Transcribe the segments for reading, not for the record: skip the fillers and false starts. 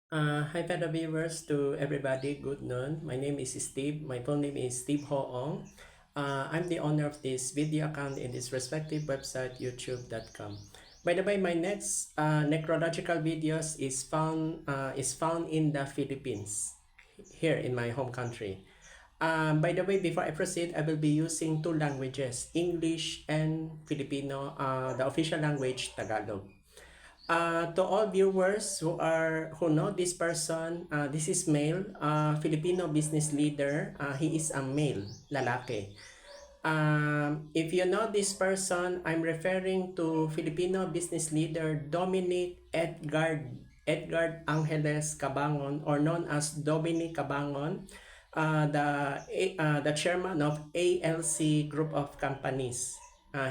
Hi fellow viewers, to everybody, good noon. My name is Steve. My full name is Steve Hoong. I'm the owner of this video account in this respective website, youtube.com. By the way, my next necrological videos is found in the Philippines, here in my home country. By the way, before I proceed, I will be using two languages, English and Filipino, the official language, Tagalog. To all viewers who know this person, this is male, Filipino business leader. He is a male, lalaki. If you know this person, I'm referring to Filipino business leader Dominic Edgard Angeles Cabangon, or known as Dominic Cabangon, the chairman of ALC Group of Companies.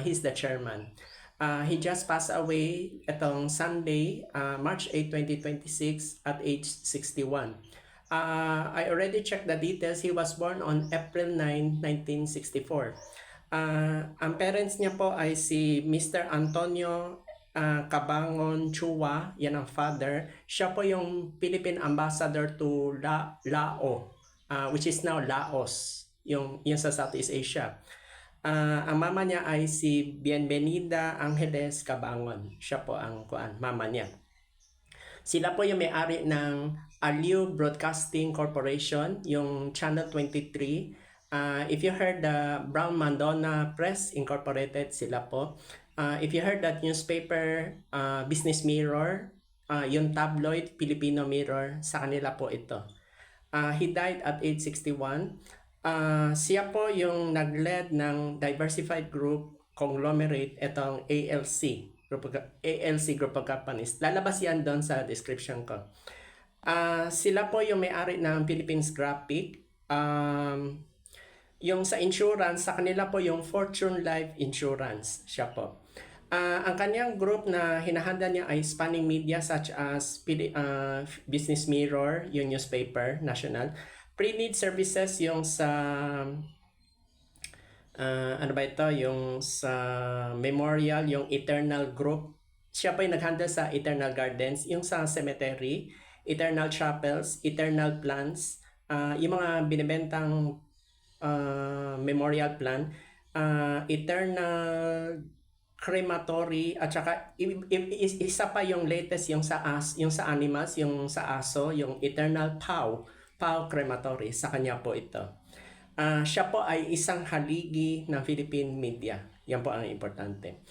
He's the chairman. He just passed away itong Sunday, March 8, 2026 at age 61. I already checked the details. He was born on April 9, 1964. Ang parents niya po ay si Mr. Antonio Cabangon Chua, yan ang father. Siya po yung Philippine Ambassador to Lao, which is now Laos, yung sa Southeast Asia. Ang mama niya ay si Bienvenida Angeles Cabangon. Siya po ang mama niya. Sila po yung may-ari ng Aliw Broadcasting Corporation, yung Channel 23. If you heard the Brown Madonna Press Incorporated, sila po. If you heard that newspaper, Business Mirror, yung tabloid Filipino Mirror, sa kanila po ito. He died at age 61. Siya po yung nag-lead ng Diversified Group Conglomerate, itong ALC Group of Companies. Lalabas yan doon sa description ko. Sila po yung may-ari ng Philippines Graphic. Yung sa insurance, sa kanila po yung Fortune Life Insurance. Siya po. Ang kanyang group na hinahanda niya ay spanning media such as Business Mirror, yung newspaper, national. Pre-need services yung sa ano ba ito, yung sa Memorial, yung Eternal Group. Siya pa yung nag-handle sa Eternal Gardens, yung sa Cemetery, Eternal Chapels, Eternal Plants, yung mga binibentang memorial plan, Eternal Crematory, at saka isa pa yung latest, yung sa animals, yung sa aso, yung Eternal Pau Crematory, sa kanya po ito. Siya po ay isang haligi ng Philippine media. Yan po ang importante.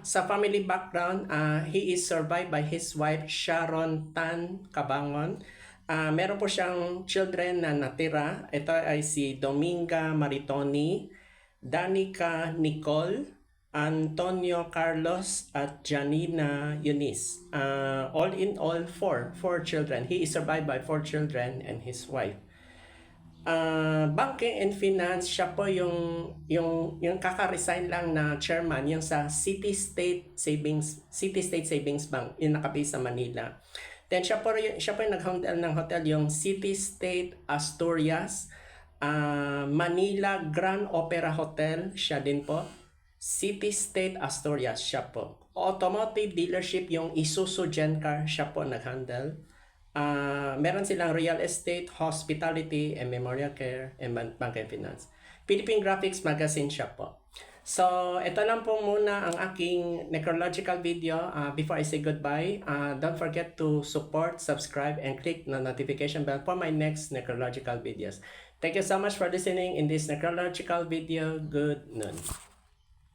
Sa family background, he is survived by his wife Sharon Tan Cabangon. Meron po siyang children na natira. Ito ay si Dominga Maritoni, Danica Nicole, Antonio Carlos, at Janina Eunice. All in all, four children. He is survived by 4 children and his wife. Banking and Finance, siya po yung kaka-resign lang na chairman, yung sa City State Savings Bank, yung nakabase sa Manila. Then siya po yung nag-handle ng hotel, yung City State Asturias, Manila Grand Opera Hotel, siya din po. City State Asturias, siya po. Automotive dealership, yung Isuzu Gencar, siya po nag-handle. Meron silang real estate, hospitality, and memorial care, and bank and finance. Philippine Graphics Magazine, siya po. So, ito lang po muna ang aking necrological video. Before I say goodbye, don't forget to support, subscribe, and click the notification bell for my next necrological videos. Thank you so much for listening in this necrological video. Good noon.